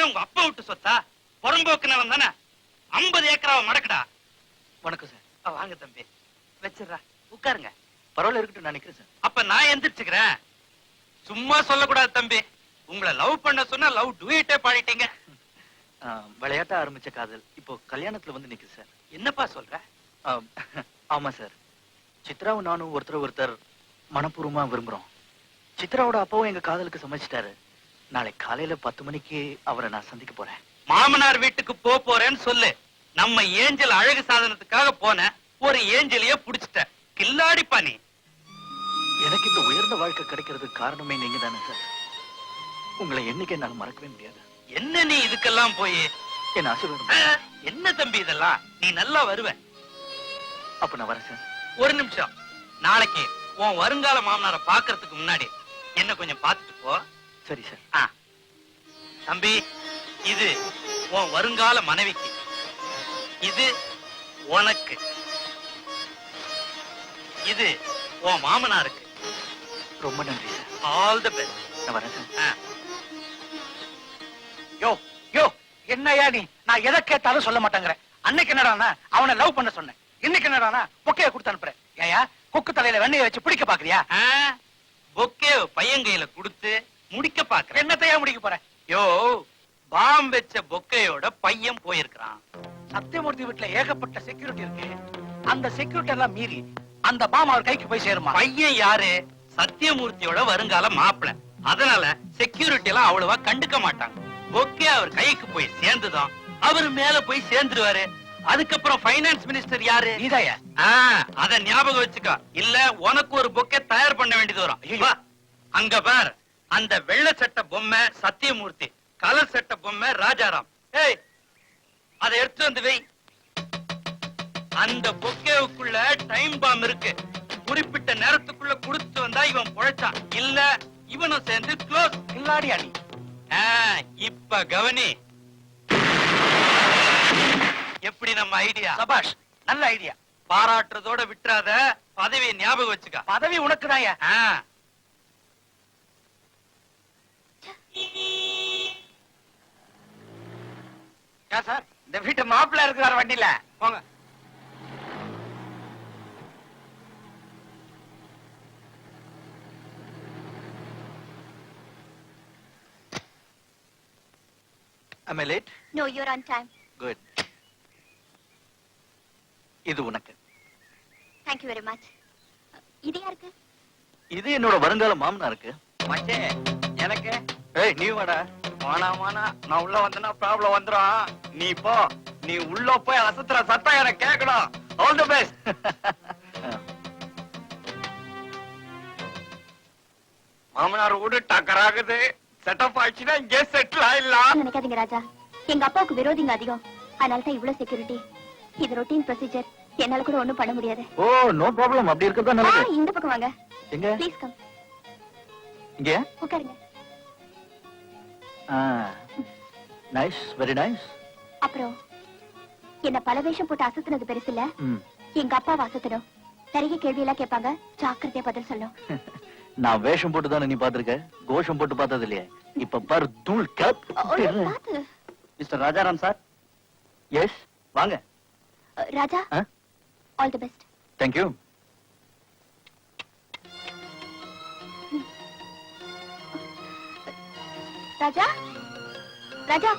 என்ன உங்க அப்பா விட்டு சொத்தா? புறம்போக்குனவன் தானே. 50 ஏக்கராவை மடக்குடா. வணக்கம் சார். வாங்க தம்பி, வச்சிடுறா, உட்காருங்க. பரவாயில்ல, இருக்கட்டும், நான் நிக்கிறேன் சார். அப்ப நான் எந்திரிச்சுக்கிறேன். சும்மா சொல்லக்கூடாது தம்பி. உங்களை லவ் பண்ண சொன்னா லவ் டூயிட்டே பாடிட்டீங்க. விளையாட்டா ஆரம்பிச்ச காதல் இப்போ கல்யாணத்துல வந்து நிக்குது சார். என்னப்பா சொல்ற? ஆமா சார். சித்ராவும் நானும் ஒருத்தர் மனப்பூர்வமா விரும்புறோம். சித்ராவோட அப்பாவும் எங்க காதலுக்கு சமைச்சிட்டாரு. நாளை காலையில 10 மணிக்கு அவரை நான் சந்திக்க போறேன். மாமனார் வீட்டுக்கு போறேன்னு சொல்லு. நம்ம ஏஞ்சல் அழகு சாதனத்துக்காக போன ஒரு ஏஞ்சலிய புடிச்சிட்ட. கில்லாடிப்பா நீ. எனக்கு இந்த உயர்ந்த வாழ்க்கை கிடைக்கிறதுக்கு காரணமே நீங்க தானே சார். உங்களை என்னைக்கு என்னால மறக்கவே முடியாது. என்ன நீ இதுக்கெல்லாம் போய் என்ன ஆசீர்வாதம். என்ன தம்பி இதெல்லாம்? நீ நல்லா வருவ. அப்ப நான் வரேன் சார். ஒரு நிமிஷம். நாளைக்கு உன் வருங்கால மாமனாரை பாக்குறதுக்கு முன்னாடி என்ன கொஞ்சம் பார்த்துட்டு போ. சரி சார். தம்பி, இது உன் வருங்கால மனைவிக்கு, இது உனக்கு, இது உன் மாமனாருக்கு. ரொம்ப நன்றி சார். All the best. நான் வரேன் சார். யோ யோ, என்னையா நீ? நான் எதை கேட்டாலும் சொல்ல மாட்டேங்கிற. அன்னைக்கு என்னடானா அவனை லவ் பண்ண சொன்னேன். இன்னைக்கு என்னடானா பொக்கைய கொடுத்து அனுப்புறேன். ஏயா கொக்கு தலையில வெண்ணைய வச்சு பிடிக்க பாக்குறியா? பொக்கே பையன் கையில கொடுத்து முடிக்க பாக்குற. என்னத்தையா முடிக்க போற? யோ, பாம் வச்ச பொக்கையோட பையன் போயிருக்கான். சத்தியமூர்த்தி வீட்டுல ஏகப்பட்ட செக்யூரிட்டி இருக்கு. அந்த செக்யூரிட்டி எல்லாம் மீறி அந்த பாம் அவர் கைக்கு போய் சேருமா? பையன் யாரு? சத்தியமூர்த்தியோட வருங்கால மாப்பிள. அதனால செக்யூரிட்டி எல்லாம் அவ்வளவா கண்டுக்க மாட்டாங்க. பொக்கே அவர் கைக்கு போய் சேர்ந்துதான் அவர் மேல போய் சேர்ந்துருவாரு. அதுக்கப்புறம் பைனான்ஸ் மினிஸ்டர் யாரு? நீதாயா? அத ஞாபகம் வச்சுக்கோ. இல்ல உனக்கு ஒரு பொக்கே தயார் பண்ண வேண்டியது வரும். அங்க பார், அந்த வெள்ளை சட்ட பொம்மை சத்தியமூர்த்தி, கலர் சட்ட பொம்மை ராஜாராம். ஏய், அதை எடுத்து வந்து வை. அந்த பொக்கேவுக்குள்ள டைம் பாம் இருக்கு. குறிப்பிட்ட நேரத்துக்குள்ள குடுத்து வந்தா இவன் பொழைச்சான். இல்ல இவனும் சேர்ந்து க்ளோஸ். இல்லாடி அடி. இப்ப கவனி. எப்படி நம்ம ஐடியா? சபாஷ், நல்ல ஐடியா. பாராட்டுறதோட விட்டுறாத. பதவியை ஞாபகம் வச்சுக்க. பதவி உனக்குதாயா? சார், இந்த வீட்டு மாப்பிள்ள இருக்கிறார் வண்டியில. போங்க. Am I late? No, you're on time. Good. இது உனக்கு. Thank you very much. இது யாருக்கு? இது என்னோட வருங்கால மாமனாருக்கு. மச்சே, எனக்கு. ஏய், நீ வாடா. வானா நான் உள்ள வந்தனா ப்ராப்ளம் வந்துரும். நீ போ. நீ உள்ள போய் அசத்துற சத்தம் எனக்கு கேட்கணும். All the best. மாமனார் வீடு டக்கராகுது. செட்டப் ஆயிடுச்சுன்னா இங்கே செட்டில் ஆயிடலாம். நினைக்காதீங்க ராஜா, எங்க அப்பாவுக்கு விரோதிங்க அதிகம். அதனால தான் இவ்வளவு செக்யூரிட்டி. இது ரொட்டீன் ப்ரொசீஜர். என்னால கூட ஒண்ணும் பண்ண முடியாது. ஓ, நோ ப்ராப்ளம். அப்படி இருக்கதா நல்லது. இந்த பக்கம் வாங்க. எங்க? Please come. இங்க உட்காருங்க. Nice, very nice. அப்புறம் என்ன பல வேஷம் போட்டு அசத்துனது பெருசு இல்ல. எங்க அப்பாவை அசத்தணும். நிறைய கேள்வி எல்லாம் கேட்பாங்க. ஜாக்கிரதையா பதில் சொல்லும். நான் வேஷம் போட்டு தானே நீ பாத்துருக்க. கோஷம் போட்டு பார்த்தது இல்லையே. இப்ப பாரு, தூள் கேப். Mister Rajaram sir. எஸ், வாங்க. Raja, all the best. Thank you. Raja, Raja,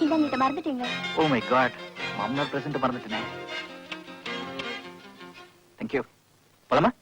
இந்தாங்க, இதை மறந்துட்டீங்க. ஓ மை காட், மாமனார் பிரசன்ட் மறந்துட்டேனே. தேங்க் யூ. போலாமா?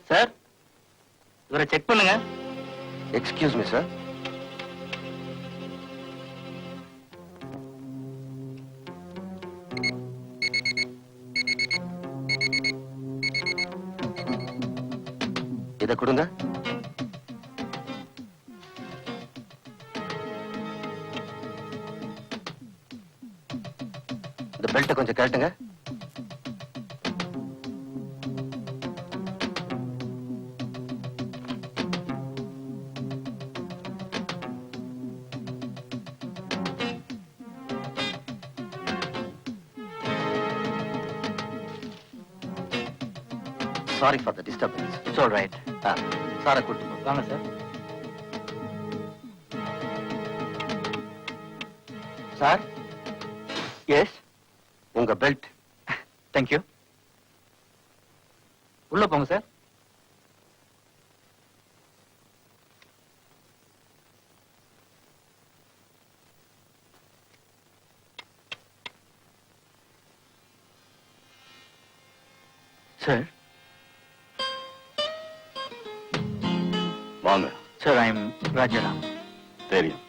சார், இவரை செக் பண்ணுங்க. Excuse me sir. இத கொடுங்க. இந்த பெல்ட்டை கொஞ்சம் கேட்டுங்க. Sorry for the disturbance. It's all right. சாரை கூட்டு வாங்க சார். சார். எஸ். உங்க பெல்ட். தேங்க்யூ. உள்ள போங்க சார். சார். வாங்க. Sir, I am Rajaram. தெரியும்.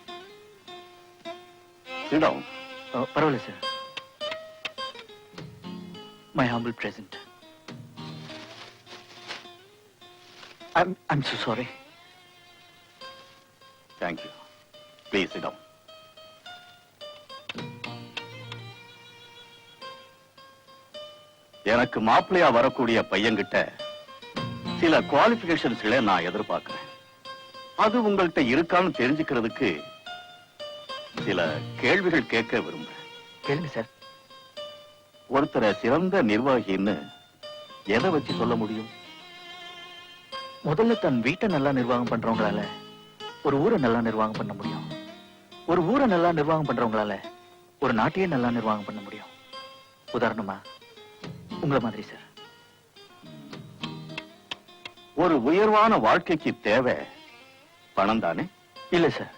இடம் பரவாயில்ல sir. My humble present. I'm so sorry. Thank you. Please இடம். எனக்கு மாப்பிள்ளையா வரக்கூடிய பையன்கிட்ட சில குவாலிபிகேஷன்ஸ்களை நான் எதிர்பார்க்கிறேன். அது உங்கள்கிட்ட இருக்கான்னு தெரிஞ்சுக்கிறதுக்கு சில கேள்விகள் கேட்க விரும்புறேன். கேளுங்க சார். ஒருத்தரை சிறந்த நிர்வாகின்னு எதை வச்சு சொல்ல முடியும்? முதல்ல தன் வீட்டை நல்லா நிர்வாகம் பண்றவங்களால ஒரு ஊரை நல்லா நிர்வாகம் பண்ண முடியும். ஒரு ஊரை நல்லா நிர்வாகம் பண்றவங்களால ஒரு நாட்டையே நல்லா நிர்வாகம் பண்ண முடியும். உதாரணமா உங்களை மாதிரி சார். ஒரு உயர்வான வாழ்க்கைக்கு தேவை பணம் தானே? இல்ல சார்,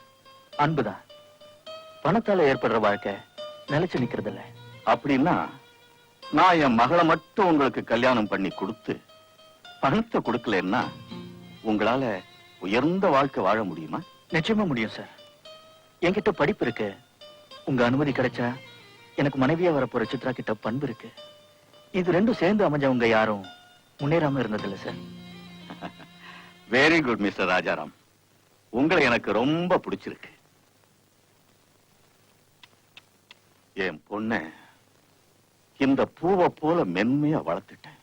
அன்புதான். பணத்தால ஏற்படுற வாழ்க்கை நிலைச்சு நிக்கிறது இல்ல. அப்படின்னா நான் என் மகளை மட்டும் உங்களுக்கு கல்யாணம் பண்ணி கொடுத்து பணத்தை கொடுக்கலன்னா உங்களால உயர்ந்த வாழ்க்கை வாழ முடியுமா? நிச்சயமா முடியும் சார். என்கிட்ட படிப்பு இருக்கு. உங்க அனுமதி கிடைச்சா எனக்கு மனைவியா வரப்போற சித்ரா கிட்ட பண்பு இருக்கு. இது ரெண்டும் சேர்ந்து அமைஞ்சவங்க யாரும் முன்னேறாம இருந்ததில்ல sir. Very good mister Rajaram. உங்களை எனக்கு ரொம்ப பிடிச்சிருக்கு. என் பொண்ண இந்த பூவை போல மென்மையா வளர்த்துட்டேன்.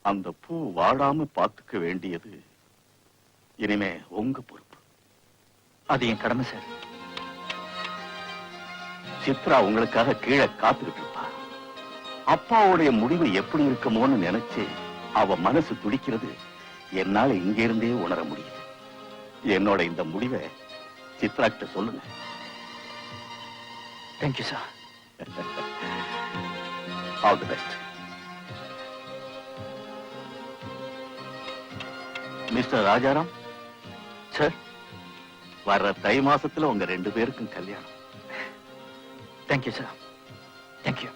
அந்த பூ வாடாம பார்த்துக்க வேண்டியது இனிமே உங்க பொறுப்பு. அது என் கடமை சார். சித்ரா உங்களுக்காக கீழே காத்துக்கிட்டு இருப்பா. அப்பாவுடைய முடிவு எப்படி இருக்குமோன்னு நினைச்சு அவ மனசு துடிக்கிறது என்னால இங்க இருந்தே உணர முடியுது. என்னோட இந்த முடிவை சித்ரா கிட்ட சொல்லுங்க. Thank you sir. All the best. Mister Rajaram sir. வர்ற தை மாசத்துல உங்க 2 பேருக்கும் கல்யாணம். Thank you sir. Thank you.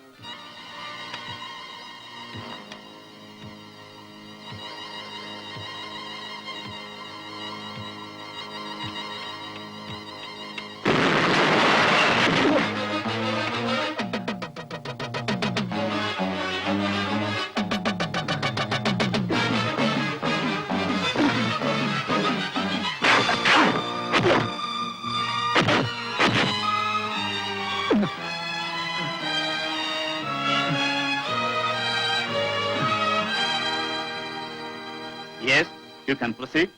Yes, you can proceed.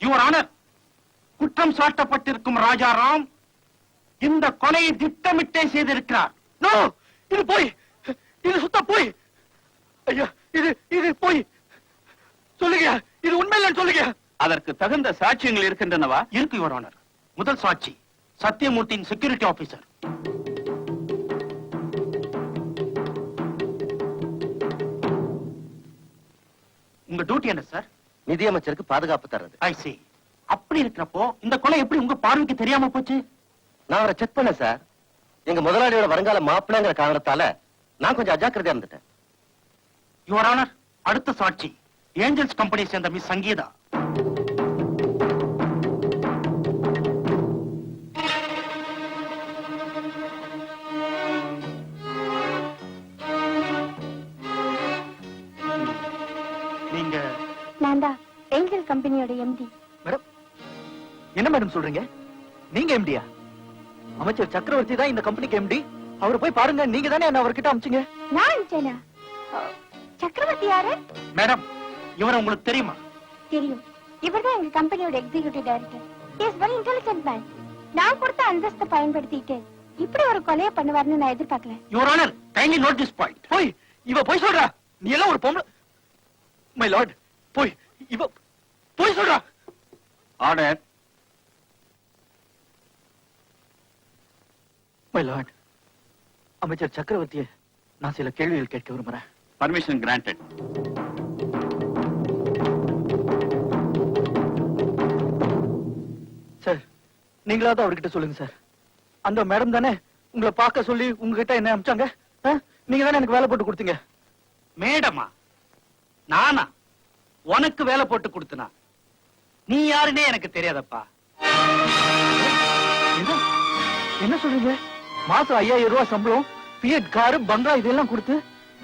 Your honour, குற்றம் சாட்டப்பட்டிருக்கும் ராஜாராம் இந்த கொலையை திட்டமிட்டே செய்திருக்கிறார். நோ, இது போய், இது சுத்த போய். ஐயா, இது போய். சொல்லுங்க, இது உண்மையில்லைன்னு சொல்லுங்க. அதற்கு தகுந்த சாட்சியங்கள் இருக்கின்றனவா? இருக்கு யுவர் ஆனர். முதல் சாட்சி சத்தியமூர்த்தியின் செக்யூரிட்டி ஆபீசர். உங்க டியூட்டி என்ன சார்? நிதியமைச்சருக்கு பாதுகாப்பு தர்றது. ஐ see. அப்படி இருக்கிறப்போ இந்த கொலை எப்படி உங்க பார்வைக்கு தெரியாம போச்சு? நான் அவரை செக் பண்ண சார். எங்க முதலாளியோட வருங்கால மாப்பிள்ளைங்கிற காரணத்தால நான் கொஞ்சம் அஜாக்கிரதையா இருந்துட்டேன். யுவர் ஆனர், அடுத்த சாட்சி ஏஞ்சல்ஸ் கம்பெனி சேர்ந்த மிஸ் சங்கீதா. நீங்க நான் தான் ஏஞ்சல் கம்பெனியோட எம்டி. மேடம், என்ன மேடம் சொல்றீங்க? நீங்க எம்டியா? அமைச்சர் சக்கரவர்த்தி தான் இந்த கம்பெனிக்கு எம்டி. அவரை போய் பாருங்க. நீங்க தானே என்ன அவர்கிட்ட அனுப்பிச்சீங்க. நான் அனுப்பிச்சேனா? சக்கரவர்த்தி யாரு? மேடம், இவரை உங்களுக்கு தெரியுமா? தெரியும். இவர்தான் எங்க கம்பெனியோட executive director. Is very intelligent man. நான் கொடுத்த அந்தஸ்தை பயன்படுத்திட்டு இப்படி ஒரு கொலையை பண்ணுவார்னு நான் எதிர்பார்க்கல. Your honour, kindly note this point. போய் இவ போய் சொல்றா. நீ எல்லாம் ஒரு பொம்பளை. மை லார்ட், போய் இவ போய் சொல்றா. ஆர்டர். மை லார்ட், அமைச்சர் சக்கரவர்த்தியை நான் சில கேள்விகள் கேட்க விரும்புறேன். Permission granted. சார், நீங்களாவது அவர்கிட்ட சொல்லுங்க சார். அந்த மேடம் தானே உங்களை பார்க்க சொல்லி உங்ககிட்ட என்ன அனுப்பிச்சாங்க? நீங்க தானே எனக்கு வேலை போட்டு கொடுத்தீங்க. மேடமா? நானா உனக்கு வேலை போட்டு கொடுத்தனா? நீ யாருன்னே எனக்கு தெரியாதப்பா. என்ன சொல்றீங்க? மாசம் 5000 ரூபாய் சம்பளம், பிஎட் காரு, பங்களா இதெல்லாம் கொடுத்து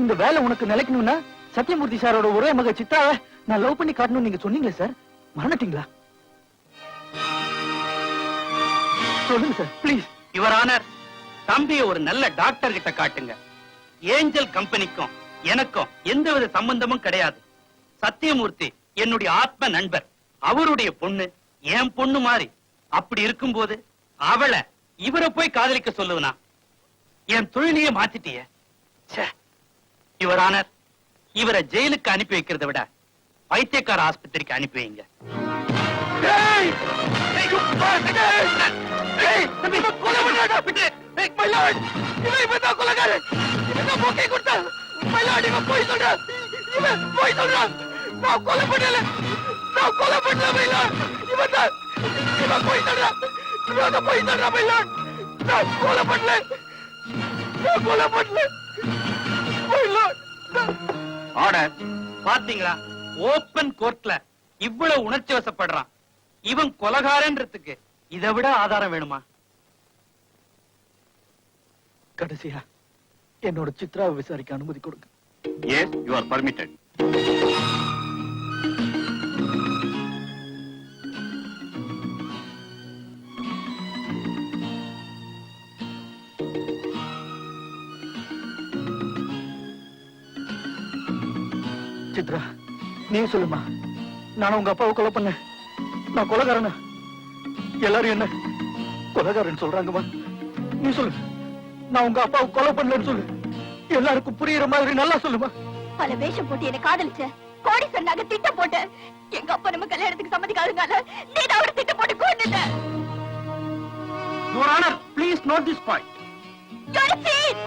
இந்த வேலை உனக்கு நிலைக்கணும்னா சத்யமூர்த்தி சாரோட ஒரே மக சித்தாவை நான் லவ் பண்ணி காட்டணும்னு நீங்க சொன்னீங்களே சார், மறந்துட்டீங்களா? சொல்லுங்க சார் ப்ளீஸ். யுவர் ஆனர், தம்பியை ஒரு நல்ல டாக்டர் கிட்ட காட்டுங்க. ஏஞ்சல் கம்பெனிக்கும் எனக்கும் எந்தவித சம்பந்தமும் கிடையாது. சத்தியமூர்த்தி என்னுடைய ஆத்ம நண்பர். அவருடைய பொண்ணு என் பொண்ணு மாதிரி. அப்படி இருக்கும்போது அவளை இவரை போய் காதலிக்க சொல்லுவனா? என் தொழிலையே மாத்திட்டிய. யுவர் ஆனர், இவரை ஜெயிலுக்கு அனுப்பி வைக்கிறதை விட பைத்தியக்கார ஆஸ்பத்திரிக்கு அனுப்பி வைங்க. ஆர்டர். பாத்தீங்களா, ஓபன் கோர்ட்ல இவ்வளவு உணர்ச்சி வசப்படுறான். இவன் கொலகாரன்றதுக்கு இதை விட ஆதாரம் வேணுமா? கடைசியா என்னோட சித்ராவை விசாரிக்க அனுமதி கொடுங்க. Yes, you are permitted. Chitra, நீ சொல்லுமா, நான் உங்க அப்பாவை கொலை பண்ண, நான் கொலைகாரனா? எல்லாரும் என்ன கொலைகாரன் சொல்றாங்கம்மா. நீ சொல்லு, நான் உங்க அப்பாவை கொலை பண்ணலன்னு சொல்லு. எல்லாருக்கும் புரியுற மாதிரி நல்லா சொல்லுமா. பல வேஷம் போட்டு என்ன காதலிச்ச, கோடீஸ்வரன் நகை திட்டம் போட்டு எங்க அப்பா நம்ம கல்யாணத்துக்கு சம்மதிக்காதுனால நீ தான் அவரை திட்டம் போட்டு கொண்டுட்ட. Your honour, please note this point. You're a thief!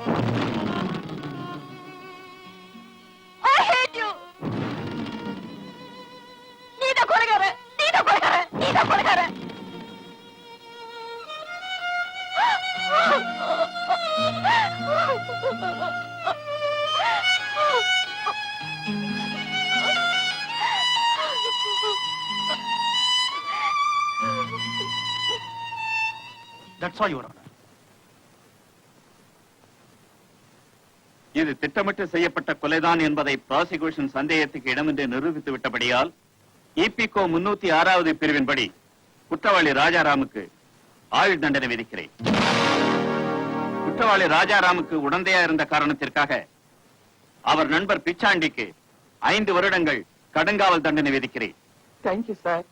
I hate you! நீதான் கொலைகாரன், நீதான் கொலைகாரன், நீதான் கொலைகாரன். That's all, Your Honor. இது திட்டமிட்டு செய்யப்பட்ட கொலைதான் என்பதை ப்ராசிகியூஷன் சந்தேகத்துக்கு இடமின்றி நிரூபித்து விட்டபடியால் இபிகோ 306வது பிரிவின்படி குற்றவாளி ராஜாராமுக்கு ஆயுள் தண்டனை விதிக்கிறேன். குற்றவாளி ராஜாராமுக்கு உடந்தையா இருந்த காரணத்திற்காக அவர் நண்பர் பிச்சாண்டிக்கு 5 வருடங்கள் கடுங்காவல் தண்டனை விதிக்கிறேன். Thank you sir.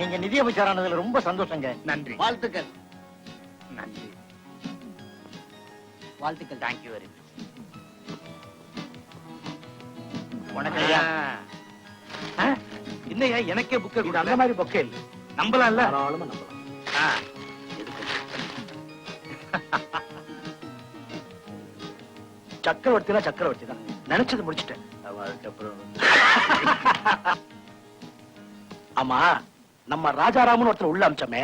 நீங்க நிதியமைச்சரானதுல ரொம்ப சந்தோஷங்க. நன்றி. வாழ்த்துக்கள். நன்றி. வாழ்த்துக்கள். Thank you very much. வணக்கம் ஐயா. இல்லையா, எனக்கே புக்கை இது அந்த மாதிரி பொக்கே இல்ல. நம்பலாம்ல? தாராளமா நம்பலாம். சக்கரவர்த்தினா சக்கரவர்த்தி தான். நினைச்சது முடிச்சிட்டேன். ஆமா, நம்ம ராஜாராமன் ஒருத்தர் உள்ள அமிச்சமே,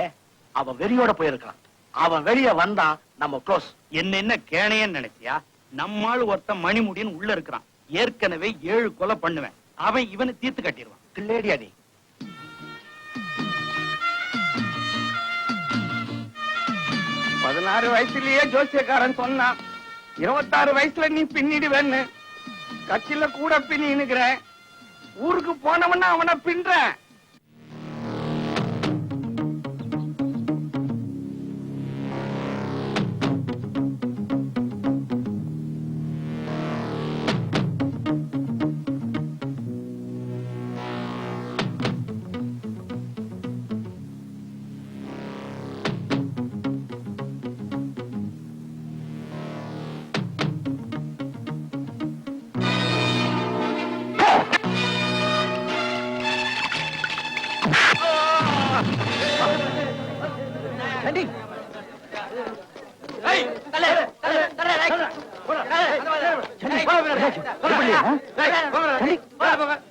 அவன் வெறியோட போயிருக்கான். அவன் வெளிய வந்தா நம்ம க்ளோஸ். என்ன கேணையன்னு நினைச்சியா? நம்மால் ஒருத்தன் மணிமுடின்னு உள்ள இருக்கிறான். ஏற்கனவே 7 கொலை பண்ணுவேன். அவன் இவனை தீர்த்து கட்டிடுவான். கில்லேடியா நீ. 16 வயசுலயே ஜோசியக்காரன் சொன்னான் 26 வயசுல நீ பின்னிடுவேன்னு. கட்சியில கூட பின்னினுக்கிற. ஊருக்கு போனவன அவனை பின்ற. ஸ்டாண்டிங்.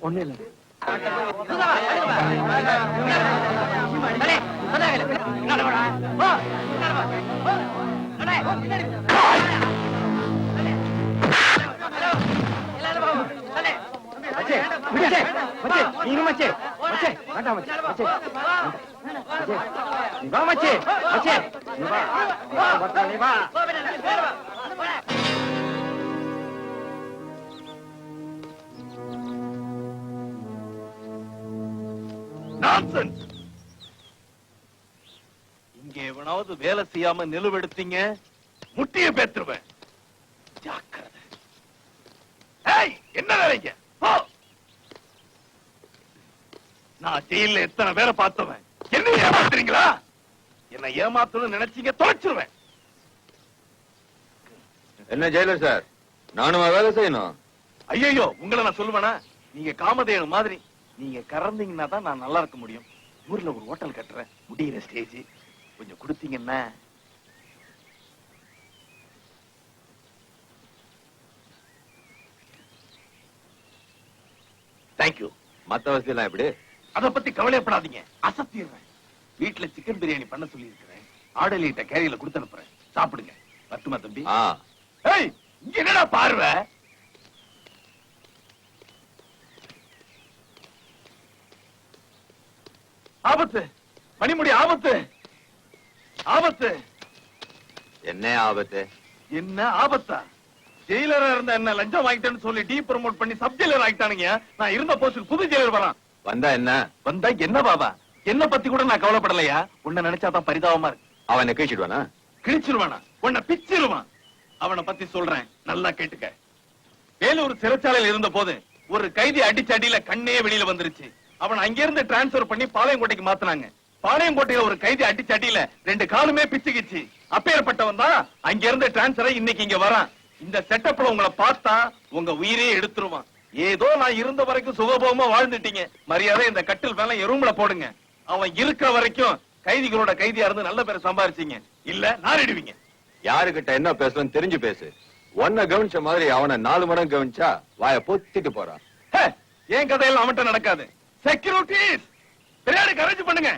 ஒண்ணு இல்ல Nonsense! இங்க எவனாவது வேலை செய்யாம நிலுவெடுத்தீங்க முட்டிய பேத்துருவேன். ஜாக்கிரதை. ஏய், என்ன வேலைங்க? போ. நான் ஜெயில எத்தனை பேரை பார்த்தவன். என்ன ஏமாத்துறீங்களா? என்ன ஏமாத்தணும்னு நினைச்சீங்க தொலைச்சிருவேன். என்ன ஜெயிலர் சார், நானும் வேலை செய்யணும். ஐயோ, உங்களை நான் சொல்லுவேனா? நீங்க காமதேனு மாதிரி நீங்க கறந்தீங்கன்னா தான் நான் நல்லா இருக்க முடியும். ஊர்ல ஒரு ஹோட்டல் கட்டுறேன், முடியிற ஸ்டேஜ் கொஞ்சம் கொடுத்தீங்கன்னா. தேங்க்யூ. மத்த வசதி எல்லாம் எப்படி? அத பத்தி கவலைப்படாதீங்க, அசத்திடுறேன். வீட்டுல சிக்கன் பிரியாணி பண்ண சொல்லி இருக்கிறேன். ஆடலிட்ட கேரியில கொடுத்து அனுப்புறேன், சாப்பிடுங்க. பத்துமா தம்பி? ஏய், இங்க என்னடா பார்வை? ஆபத்து, மணிமுடி ஆபத்து, ஆபத்து. என்ன ஆபத்து? என்ன ஆபத்தா? ஜெயிலரா இருந்த என்ன லஞ்சம் வாங்கிட்டேன்னு சொல்லி டீ ப்ரமோட் பண்ணி சப் ஜெயிலர் ஆகிட்டானுங்க. நான் இருந்த போஸ்டுக்கு புது ஜெயிலர் வரான். வந்தா என்ன? வந்தா என்ன பாபா? என்ன பத்தி கூட நான் கவலைப்படலையா? உன்னை நினைச்சாதான் பரிதாபமா இருக்கு. அவனை கழிச்சிடுவானா? கிழிச்சிருவானா? உன்னை பிச்சிருவான். அவனை பத்தி சொல்றேன், நல்லா கேட்டுக்க. வேலூர் சிறைச்சாலையில் இருந்த போது ஒரு கைதி அடிச்ச அடியில கண்ணே வெளியில வந்துருச்சு. அவன் அங்கிருந்து டிரான்ஸ்பர் பண்ணி பாளையங்கோட்டைக்கு மாத்தினாங்க. பாளையங்கோட்டையில ஒரு கைதி அடிச்ச அடியில 2 காலுமே பிச்சுக்கிச்சு. அப்பேற்பட்டவன் தான் அங்கிருந்து டிரான்ஸ்பர் இன்னைக்கு இங்க வரான். இந்த செட்டப்ல உங்களை பார்த்தா உங்க உயிரே எடுத்துருவான். ஏதோ நான் இருந்த வரைக்கும் சுகபோகமா வாழ்ந்துட்டீங்க. மரியாதை இந்த கட்டில் மேல எறும்புல போடுங்க. அவன் இருக்கிற வரைக்கும் கைதிகளோட கைதியா இருந்து நல்ல பேரை சம்பாரிச்சீங்க. இல்ல நாரிடுவீங்க. யாருகிட்ட என்ன பேசணும் தெரிஞ்சு பேசு. ஒன்ன கவனிச்ச மாதிரி அவனை 4 மடங்கு கவனிச்சா வாய பொத்திட்டு போறான். ஏன் கதையெல்லாம் அவன்கிட்ட நடக்காது. செக்யூரிட்டிஸ் பின்னாடி அரேஞ்ச் பண்ணுங்க.